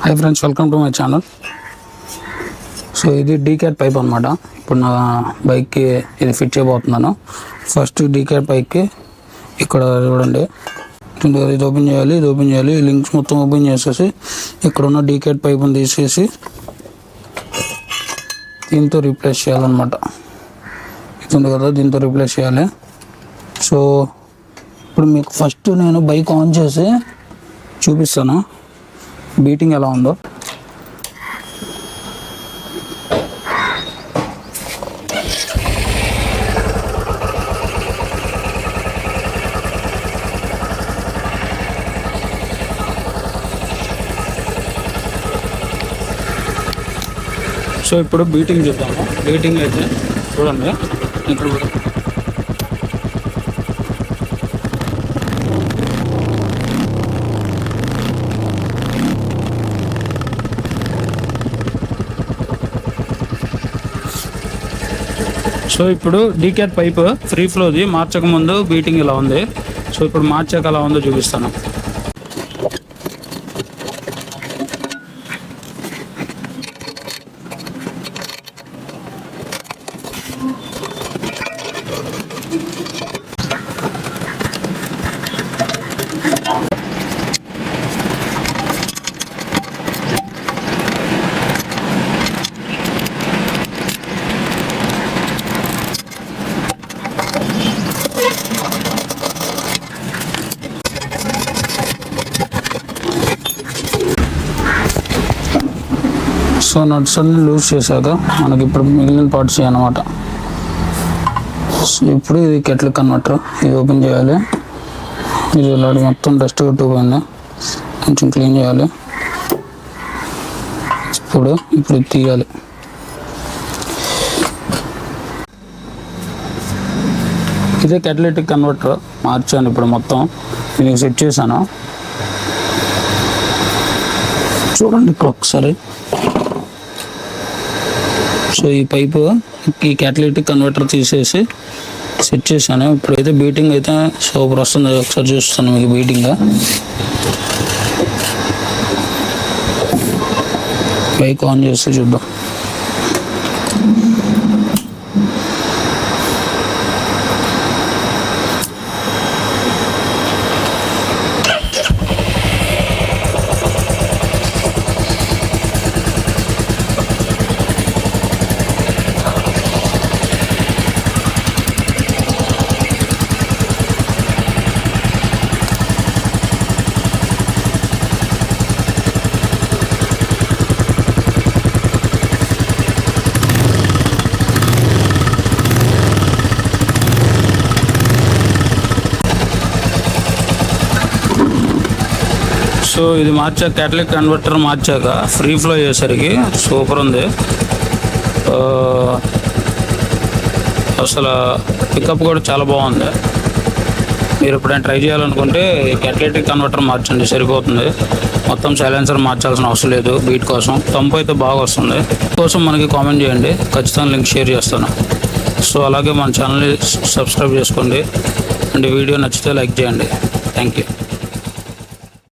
Hi friends, welcome to my channel. So ఇది డీక్యాట్ pipe అనమాట. ఇప్పుడు నా బైక్కి ఇది ఫిట్ చేయబోతున్నాను. ఫస్ట్ డీక్యాట్ పైప్కి ఇక్కడ చూడండి, ఇది ఓపెన్ చేయాలి. లింక్స్ మొత్తం ఓపెన్ చేసేసి ఇక్కడ ఉన్న డీక్యాట్ పైప్ని తీసేసి దీంతో రీప్లేస్ చేయాలన్నమాట. ఇది ఉంది కదా, దీంతో రీప్లేస్ చేయాలి. సో ఇప్పుడు మీకు ఫస్ట్ నేను బైక్ ఆన్ చేసి చూపిస్తాను బీటింగ్ ఎలా ఉందో. సో ఇప్పుడు బీటింగ్ చూద్దాము. బీటింగ్ అయితే చూడండి ఇక్కడ కూడా సో ఇప్పుడు డీక్యాట్ పైప్ ఫ్రీ ఫ్లోది మార్చక ముందు బీటింగ్ ఇలా ఉంది. సో ఇప్పుడు మార్చాక ఎలా ఉందో చూపిస్తాను. సో నట్స్ అన్ని లూజ్ చేశాక మనకి ఇప్పుడు మిగిలిన పార్ట్స్ అన్నమాట. సో ఇప్పుడు ఇది కెటిల్ కన్వర్టర్, ఇది ఓపెన్ చేయాలి. ఇది ఇలాంటి మొత్తం డస్ట్ కొట్టుకుపోయింది, కొంచెం క్లీన్ చేయాలి. ఇప్పుడు ఇది తీయాలి. ఇదే కెటలిటిక్ కన్వర్టర్ మార్చాను. ఇప్పుడు మొత్తం దీనికి సెట్ చేశాను. చూడండి ఇక్కడ ఒకసారి. సో ఈ పైపు ఈ క్యాటలిటిక్ కన్వర్టర్ తీసేసి సెట్ చేశాను. ఇప్పుడైతే బీటింగ్ అయితే సూపర్ వస్తుంది. ఒకసారి చూస్తాను మీకు బీటింగ్. బైక్ ఆన్ చేస్తే చూద్దాం. సో ఇది మార్చాక క్యాటలిక్ కన్వర్టర్ మార్చాక ఫ్రీ ఫ్లో అయ్యేసరికి సూపర్ ఉంది. అసలు పికప్ కూడా చాలా బాగుంది. మీరు ఎప్పుడైనా ట్రై చేయాలనుకుంటే క్యాటలిటిక్ కన్వర్టర్ మార్చండి, సరిపోతుంది. మొత్తం సైలెన్సర్ మార్చాల్సిన అవసరం లేదు. బీట్ కోసం తంపు అయితే బాగా వస్తుంది. కోసం మనకి కామెంట్ చేయండి, ఖచ్చితంగా లింక్ షేర్ చేస్తాను. సో అలాగే మన ఛానల్ని సబ్స్క్రైబ్ చేసుకోండి అండ్ వీడియో నచ్చితే లైక్ చేయండి. Thank you.